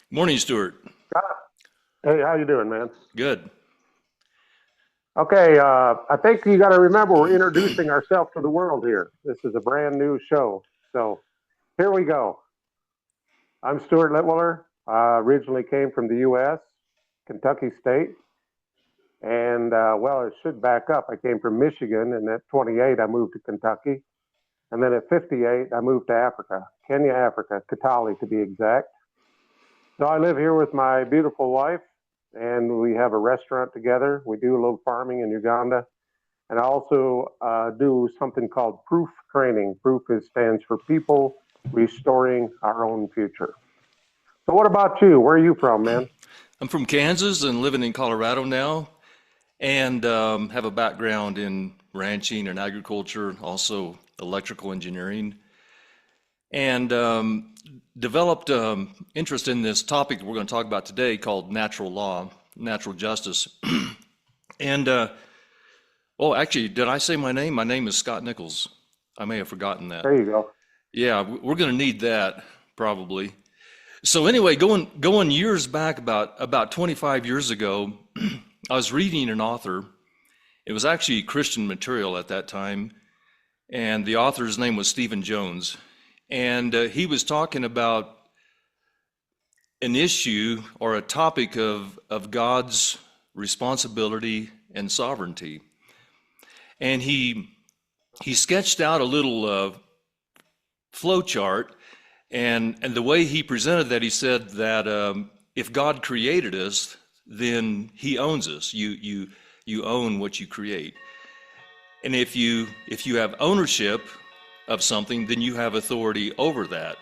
Morning, Stuart. Hey, how you doing, man? Good. Okay, I think you got to remember we're introducing ourselves to the world here. This is a brand new show, so here we go. I'm Stuart Litwiller. Originally came from the U.S., Kentucky State, and well, it should back up. I came from Michigan, and at 28, I moved to Kentucky, and then at 58, I moved to Africa, Kenya, Africa, Kitale to be exact. So I live here with my beautiful wife, and we have a restaurant together. We do a little farming in Uganda. And I also do something called proof training. Stands for People Restoring Our Own Future. So, what about you? Where are you from, man? I'm from Kansas and living in Colorado now, and have a background in ranching and agriculture, also electrical engineering, and developed interest in this topic that we're going to talk about today called natural law, natural justice. And, oh, actually, did I say my name? My name is Scott Nichols. I may have forgotten that. There you go. Yeah, we're going to need that probably. So anyway, going years back, about 25 years ago, I was reading an author. It was actually Christian material at that time, and the author's name was Stephen Jones, and he was talking about an issue or a topic of God's responsibility and sovereignty, and he sketched out a little flow chart. And the way he presented that, he said that if God created us, then He owns us. You own what you create. And if you have ownership of something, then you have authority over that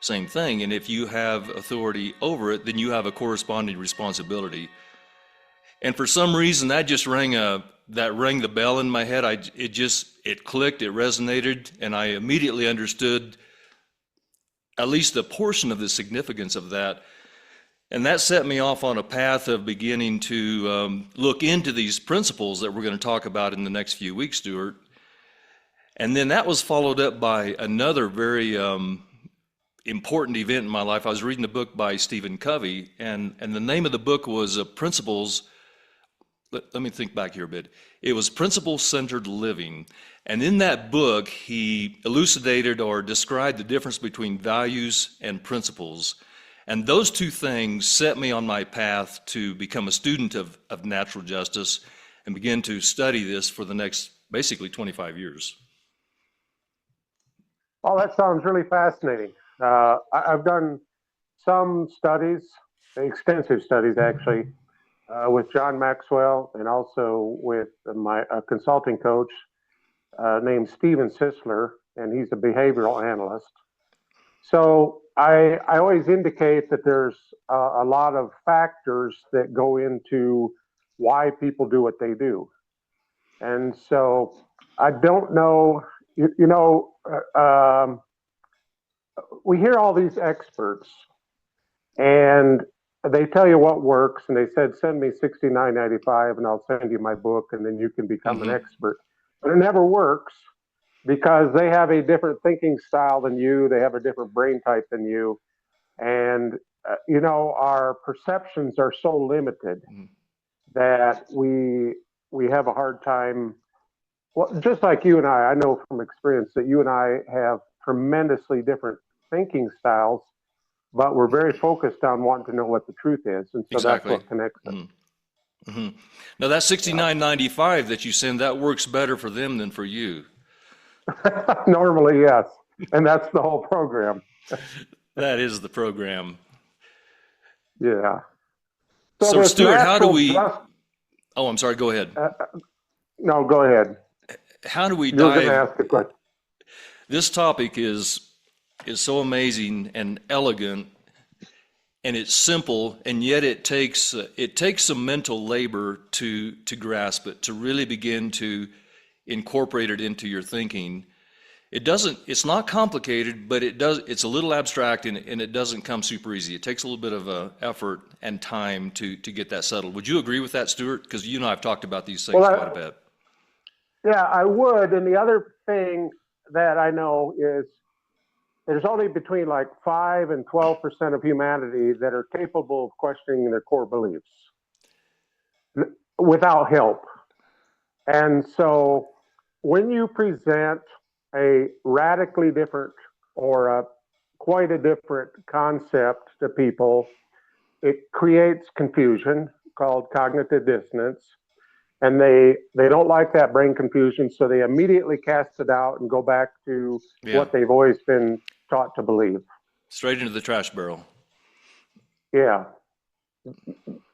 same thing. And if you have authority over it, then you have a corresponding responsibility. And for some reason, that rang the bell in my head. It clicked, it resonated, and I immediately understood at least a portion of the significance of that. And that set me off on a path of beginning to look into these principles that we're going to talk about in the next few weeks, Stuart. And then that was followed up by another very important event in my life. I was reading a book by Stephen Covey, and the name of the book was Principles. Let me think back here a bit. It was Principle-Centered Living. And in that book, he elucidated or described the difference between values and principles. And those two things set me on my path to become a student of natural justice and begin to study this for the next basically 25 years. Oh, that sounds really fascinating. I've done some studies, extensive studies actually, with John Maxwell and also with my consulting coach named Steven Sisler, and he's a behavioral analyst. So I always indicate that there's a lot of factors that go into why people do what they do. And so I don't know, we hear all these experts and they tell you what works, and they said, send me 69.95 and I'll send you my book and then you can become an Hmm. expert. But it never works because they have a different thinking style than you, they have a different brain type than you. And, our perceptions are so limited that we have a hard time. Well, just like you and I know from experience that you and I have tremendously different thinking styles, but we're very focused on wanting to know what the truth is. And so that's Exactly. what connects us. Mhm. Hmm. Now that Yeah. 69.95 that you send, that works better for them than for you. Normally, yes. And that's the whole program. That is the program. Yeah. So So this Stuart, how do natural we, just, oh, I'm sorry, go ahead. uh, no, go ahead. How do we You're going to dive? ask a question. This topic is so amazing and elegant, and it's simple, and yet it takes some mental labor to grasp it, to really begin to incorporate it into your thinking. It's not complicated, but it's a little abstract, and it doesn't come super easy. It takes a little bit of effort and time to get that settled. Would you agree with that, Stuart? Because you and I have talked about these Well, things quite a bit. yeah, I would. And the other thing that I know is there's only between like 5 and 12% of humanity that are capable of questioning their core beliefs without help. And so when you present a radically different or quite a different concept to people, it creates confusion called cognitive dissonance. And they don't like that brain confusion, so they immediately cast it out and go back to what they've always been taught to believe. Straight into the trash barrel. Yeah.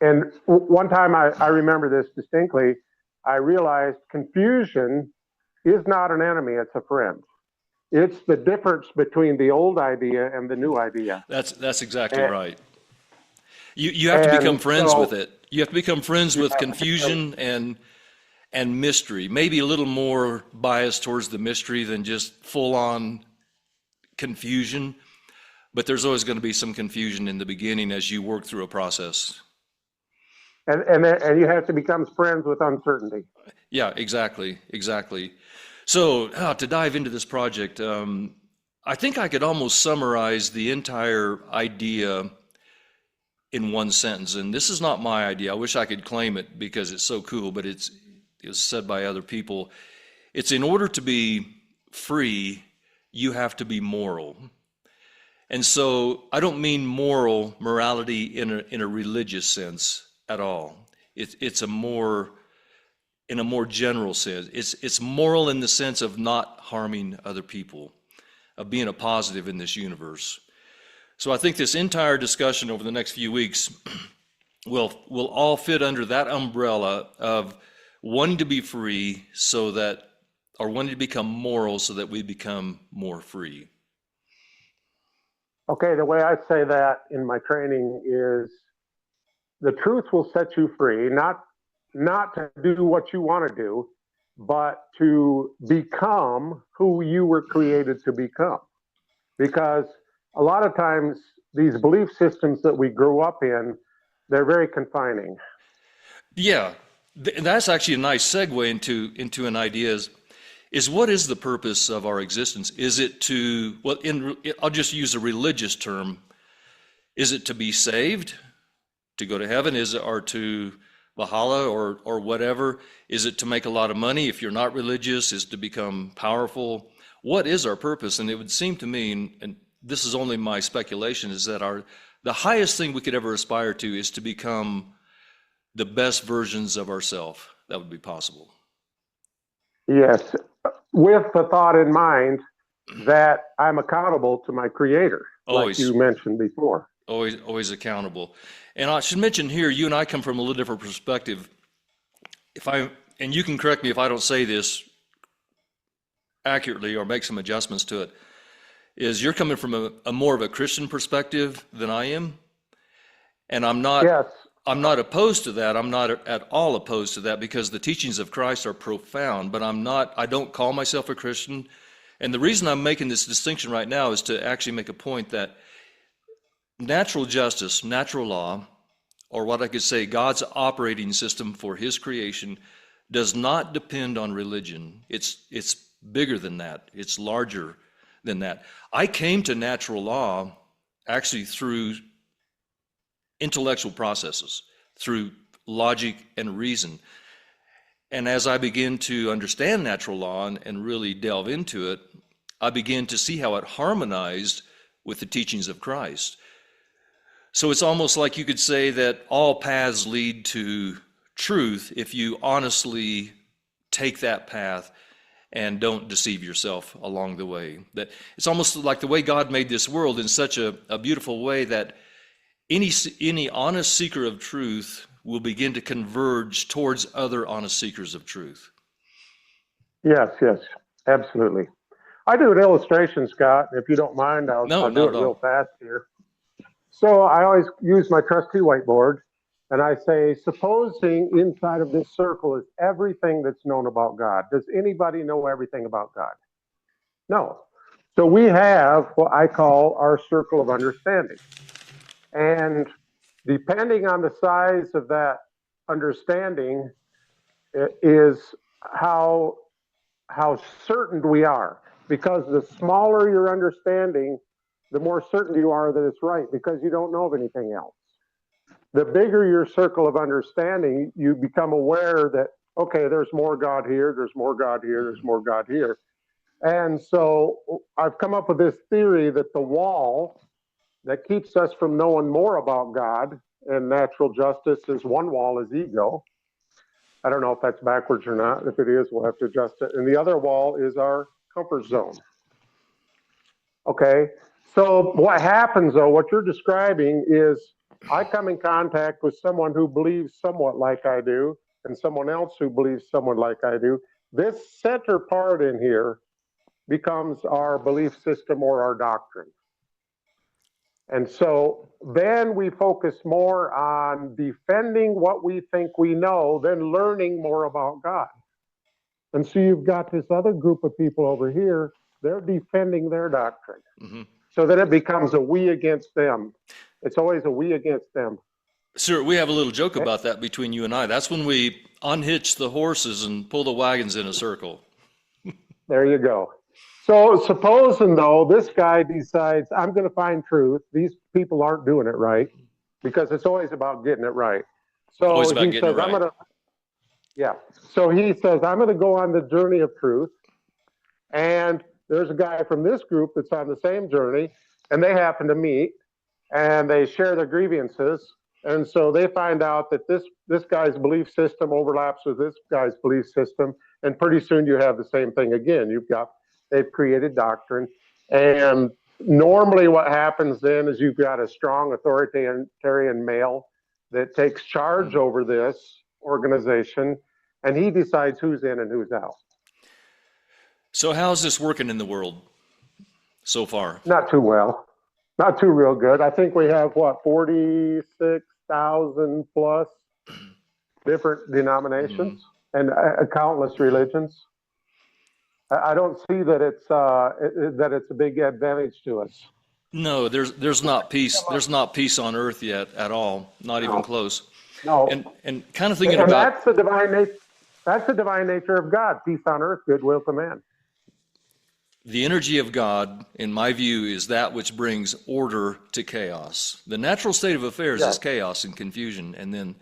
And one time I remember this distinctly, I realized confusion is not an enemy, it's a friend. It's the difference between the old idea and the new idea. That's exactly right. You have to become friends with it. You have to become friends with confusion and mystery. Maybe a little more biased towards the mystery than just full-on confusion. But there's always going to be some confusion in the beginning as you work through a process. And you have to become friends with uncertainty. Yeah, exactly. So to dive into this project, I think I could almost summarize the entire idea in one sentence. And this is not my idea. I wish I could claim it because it's so cool, but it's said by other people. It's in order to be free, you have to be moral. And so I don't mean morality in a religious sense at all. It's in a more general sense. It's moral in the sense of not harming other people, of being a positive in this universe. So I think this entire discussion over the next few weeks will all fit under that umbrella of wanting to be free or wanting to become moral so that we become more free. Okay, the way I say that in my training is the truth will set you free, not to do what you want to do, but to become who you were created to become. Because a lot of times these belief systems that we grew up in, they're very confining. Yeah, that's actually a nice segue into an idea is what is the purpose of our existence? Is it to, I'll just use a religious term. Is it to be saved, to go to heaven? Is it, or to Valhalla or whatever? Is it to make a lot of money? If you're not religious, is it to become powerful? What is our purpose? And it would seem to me, and this is only my speculation, is that the highest thing we could ever aspire to is to become the best versions of ourselves that would be possible. Yes, with the thought in mind that I'm accountable to my creator, Always. Like you mentioned before. Always accountable. And I should mention here, you and I come from a little different perspective. And you can correct me if I don't say this accurately or make some adjustments to it, is you're coming from a more of a Christian perspective than I am. And I'm not opposed to that. I'm not at all opposed to that because the teachings of Christ are profound, but I don't call myself a Christian. And the reason I'm making this distinction right now is to actually make a point that natural justice, natural law, or what I could say, God's operating system for his creation does not depend on religion. It's bigger than that. It's larger than that. I came to natural law actually through intellectual processes, through logic and reason. And as I begin to understand natural law and really delve into it, I begin to see how it harmonized with the teachings of Christ. So it's almost like you could say that all paths lead to truth if you honestly take that path and don't deceive yourself along the way. That it's almost like the way God made this world in such a beautiful way that any honest seeker of truth will begin to converge towards other honest seekers of truth. Yes, absolutely. I do an illustration, Scott. If you don't mind, I'll do it real fast here. So I always use my trustee whiteboard, and I say, supposing inside of this circle is everything that's known about God. Does anybody know everything about God? No. So we have what I call our circle of understanding. And depending on the size of that understanding is how certain we are. Because the smaller your understanding, the more certain you are that it's right because you don't know of anything else. The bigger your circle of understanding, you become aware that, okay, there's more God here, there's more God here, there's more God here. And so I've come up with this theory that the wall that keeps us from knowing more about God and natural justice is one wall is ego. I don't know if that's backwards or not. If it is, we'll have to adjust it. And the other wall is our comfort zone. Okay, so what happens though, what you're describing is I come in contact with someone who believes somewhat like I do and someone else who believes somewhat like I do. This center part in here becomes our belief system or our doctrine. And so then we focus more on defending what we think we know than learning more about God. And so you've got this other group of people over here, they're defending their doctrine. Mm-hmm. So then it becomes a we against them. It's always a we against them. Sir, we have a little joke about that between you and I. That's when we unhitch the horses and pull the wagons in a circle. There you go. So supposing though, this guy decides, I'm going to find truth. These people aren't doing it right because it's always about getting it right. So Always about he getting says, it right. So he says, I'm going to go on the journey of truth. And there's a guy from this group that's on the same journey and they happen to meet and they share their grievances. And so they find out that this guy's belief system overlaps with this guy's belief system. And pretty soon you have the same thing again. They've created doctrine. And normally what happens then is you've got a strong authoritarian male that takes charge over this organization, and he decides who's in and who's out. So how's this working in the world so far? Not too well. Not too real good. I think we have, 46,000 plus different denominations and countless religions. I don't see that it's a big advantage to us. No, there's not peace. There's not peace on earth yet at all. Not even close. No. And kind of thinking And about that's the divine nature. That's the divine nature of God. Peace on earth, goodwill to man. the energy of God, in my view, is that which brings order to chaos. The natural state of affairs is chaos and confusion, and then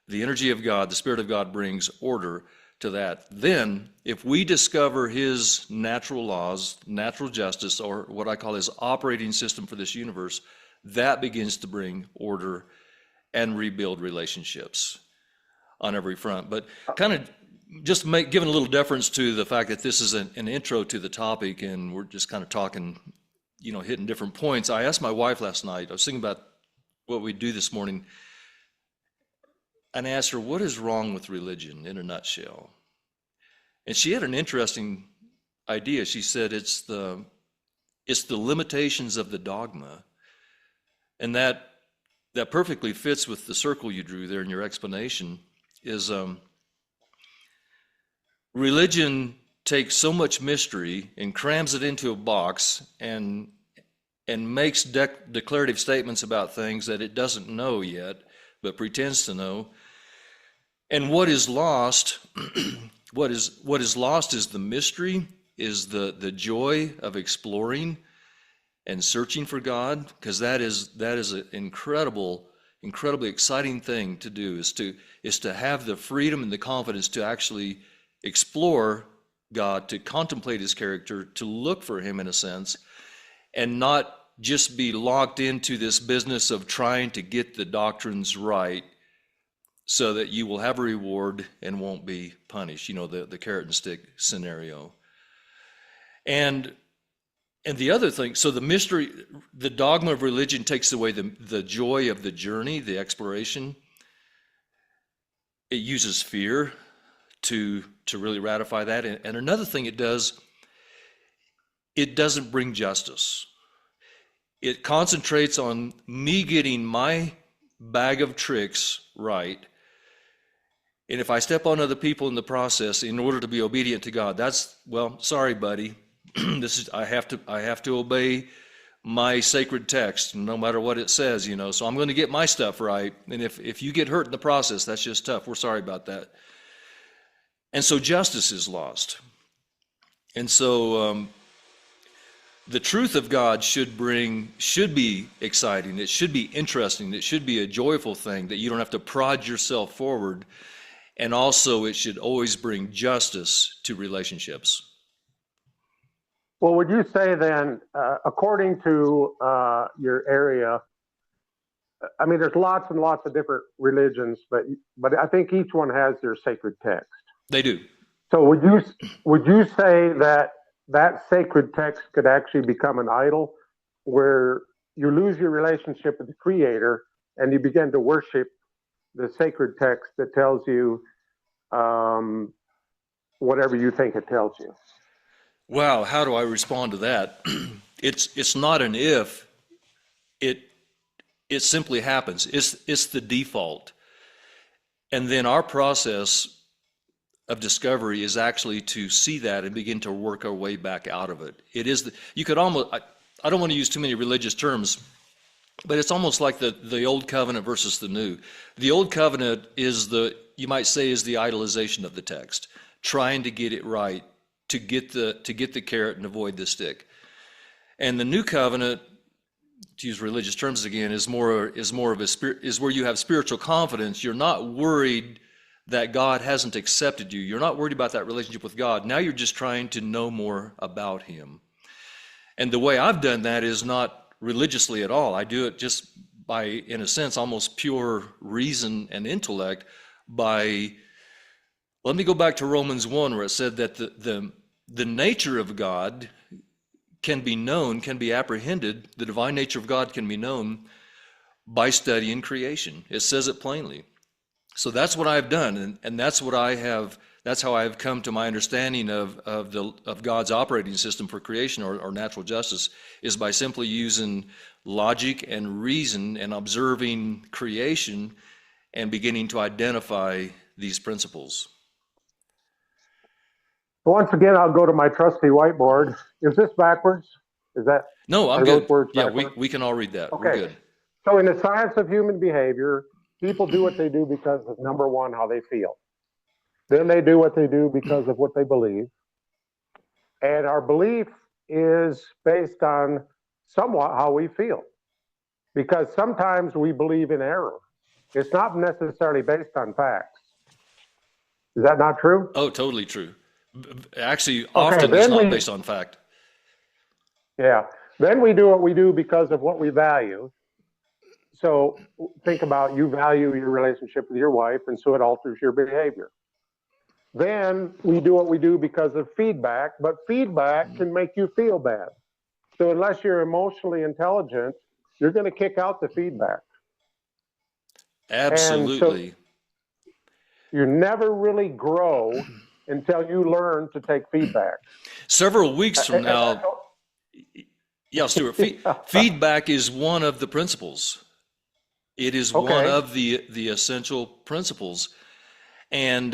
the energy of God, the Spirit of God, brings order to that. Then, if we discover His natural laws, natural justice, or what I call His operating system for this universe, that begins to bring order and rebuild relationships on every front. But kind of just giving a little deference to the fact that this is an intro to the topic, and we're just kind of talking, hitting different points. I asked my wife last night, I was thinking about what we do this morning, and I asked her, what is wrong with religion in a nutshell? And she had an interesting idea. She said it's the limitations of the dogma. And that perfectly fits with the circle you drew there in your explanation. Is religion takes so much mystery and crams it into a box and makes declarative statements about things that it doesn't know yet, but pretends to know. And what is lost, what is lost is the mystery, is the joy of exploring and searching for God, because that is an incredibly exciting thing to do, is to have the freedom and the confidence to actually explore God, to contemplate His character, to look for Him in a sense, and not just be locked into this business of trying to get the doctrines right so that you will have a reward and won't be punished, the carrot and stick scenario. And the other thing, so the mystery, the dogma of religion takes away the joy of the journey, the exploration. It uses fear to really ratify that. And another thing it does, it doesn't bring justice. It concentrates on me getting my bag of tricks right. And if I step on other people in the process in order to be obedient to God, sorry, buddy. I have to obey my sacred text, no matter what it says, so I'm going to get my stuff right. And if you get hurt in the process, that's just tough. We're sorry about that. And so justice is lost. And so the truth of God should be exciting. It should be interesting. It should be a joyful thing that you don't have to prod yourself forward. And also, it should always bring justice to relationships. Well, would you say then, according to your area, I mean, there's lots and lots of different religions, but I think each one has their sacred text. They do. So would you say that sacred text could actually become an idol, where you lose your relationship with the Creator and you begin to worship the sacred text that tells you whatever you think it tells you? Wow, how do I respond to that? It's not an if. It simply happens. It's the default. And then our process of discovery is actually to see that and begin to work our way back out of it. It is you could almost, I don't want to use too many religious terms, but it's almost like the old covenant versus the new. The old covenant is you might say, is the idolization of the text, trying to get it right, to get the carrot and avoid the stick. And the new covenant, to use religious terms again, is more of a spirit, is where you have spiritual confidence. You're not worried that God hasn't accepted you. You're not worried about that relationship with God. Now you're just trying to know more about Him. And the way I've done that is not religiously at all. I do it just by, in a sense, almost pure reason and intellect. Let me go back to Romans 1, where it said that the nature of God can be known, can be apprehended. The divine nature of God can be known by studying creation. It says it plainly. So that's what I've done, and that's how I've come to my understanding of God's operating system for creation or natural justice, is by simply using logic and reason and observing creation and beginning to identify these principles. Once again, I'll go to my trusty whiteboard. Is this backwards? Is that? No, I'm are good. those words Yeah, backwards? we can all read that. Okay. We're good. So in the science of human behavior, people do what they do because of, number one, how they feel. Then they do what they do because of what they believe. And our belief is based on somewhat how we feel. Because sometimes we believe in error. It's not necessarily based on facts. Is that not true? Oh, totally true. Actually, often it's not based on fact. Yeah. Then we do what we do because of what we value. So think about, you value your relationship with your wife, and so it alters your behavior. Then we do what we do because of feedback, but feedback can make you feel bad. So unless you're emotionally intelligent, you're going to kick out the feedback. Absolutely. So you never really grow until you learn to take feedback. Several weeks from now, yeah, Stuart, feedback is one of the principles. It is one of the essential principles. And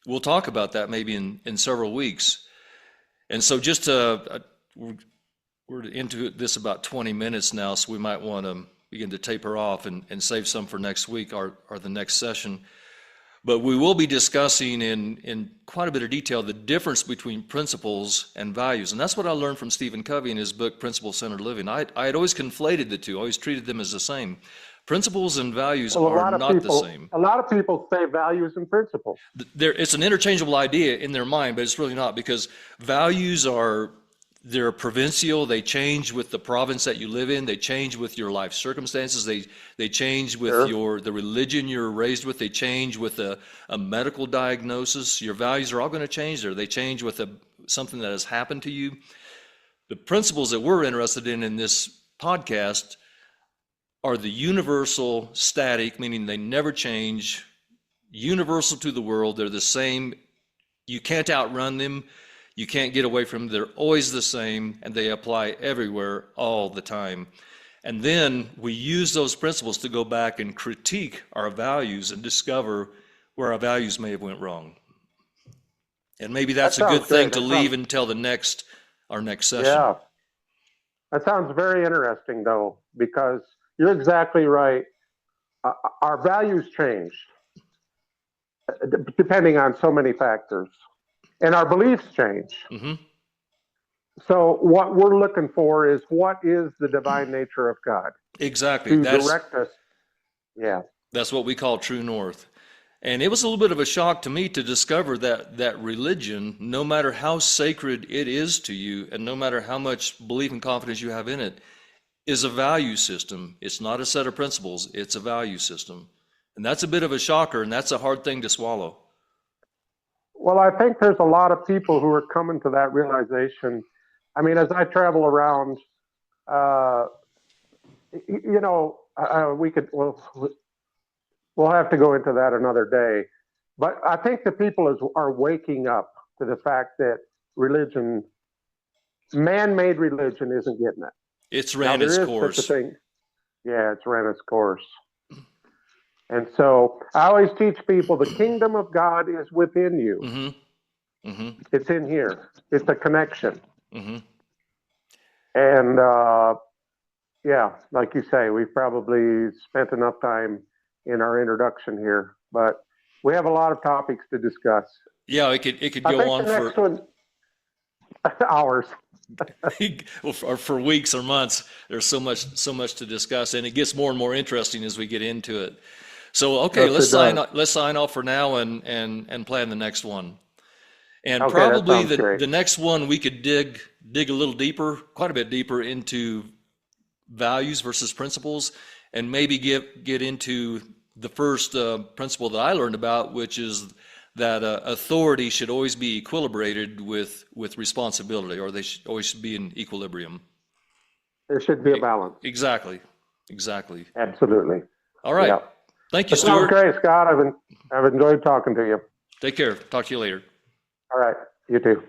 we'll talk about that maybe in several weeks. And so just we're into this about 20 minutes now, so we might want to begin to taper off and save some for next week or the next session. But we will be discussing in quite a bit of detail the difference between principles and values. And that's what I learned from Stephen Covey in his book, Principle-Centered Living. I had always conflated the two, always treated them as the same. Principles and values are not the same. A lot of people say values and principles. It's an interchangeable idea in their mind, but it's really not, because values they're provincial. They change with the province that you live in. They change with your life circumstances. They change with the religion you're raised with. They change with a medical diagnosis. Your values are all going to change there. They change with something that has happened to you. The principles that we're interested in this podcast are the universal, static, meaning they never change, universal to the world. They're the same. You can't outrun them. You can't get away from them. They're always the same, and they apply everywhere all the time. And then we use those principles to go back and critique our values and discover where our values may have went wrong. And maybe that's a good thing to leave until our next session. Yeah. That sounds very interesting, though, because you're exactly right. Our values change depending on so many factors. And our beliefs change. Mm-hmm. So what we're looking for is what is the divine nature of God Exactly. to direct us. Yeah. That's what we call true north. And it was a little bit of a shock to me to discover that religion, no matter how sacred it is to you, and no matter how much belief and confidence you have in it, is a value system. It's not a set of principles, it's a value system. And that's a bit of a shocker, and that's a hard thing to swallow. Well, I think there's a lot of people who are coming to that realization. I mean, as I travel around, we'll have to go into that another day. But I think the people are waking up to the fact that religion, man-made religion, isn't getting it. It's ran its course. Such a thing. Yeah, it's ran its course. And so I always teach people the kingdom of God is within you. Mm-hmm. Mm-hmm. It's in here. It's a connection. Mm-hmm. And yeah, like you say, we've probably spent enough time in our introduction here, but we have a lot of topics to discuss. Yeah, it could go on for hours. or for weeks or months. There's so much to discuss, and it gets more and more interesting as we get into it. So okay, Yes, let's sign off for now and plan the next one. And Okay, probably that sounds great. the next one we could dig a little deeper, quite a bit deeper into values versus principles, and maybe get into the first principle that I learned about, which is that authority should always be equilibrated with responsibility, or they should always be in equilibrium. There should be a balance. Exactly. Absolutely. All right. Yeah. Thank you, That sounds Stuart. great, Scott. I've enjoyed talking to you. Take care. Talk to you later. All right. You too.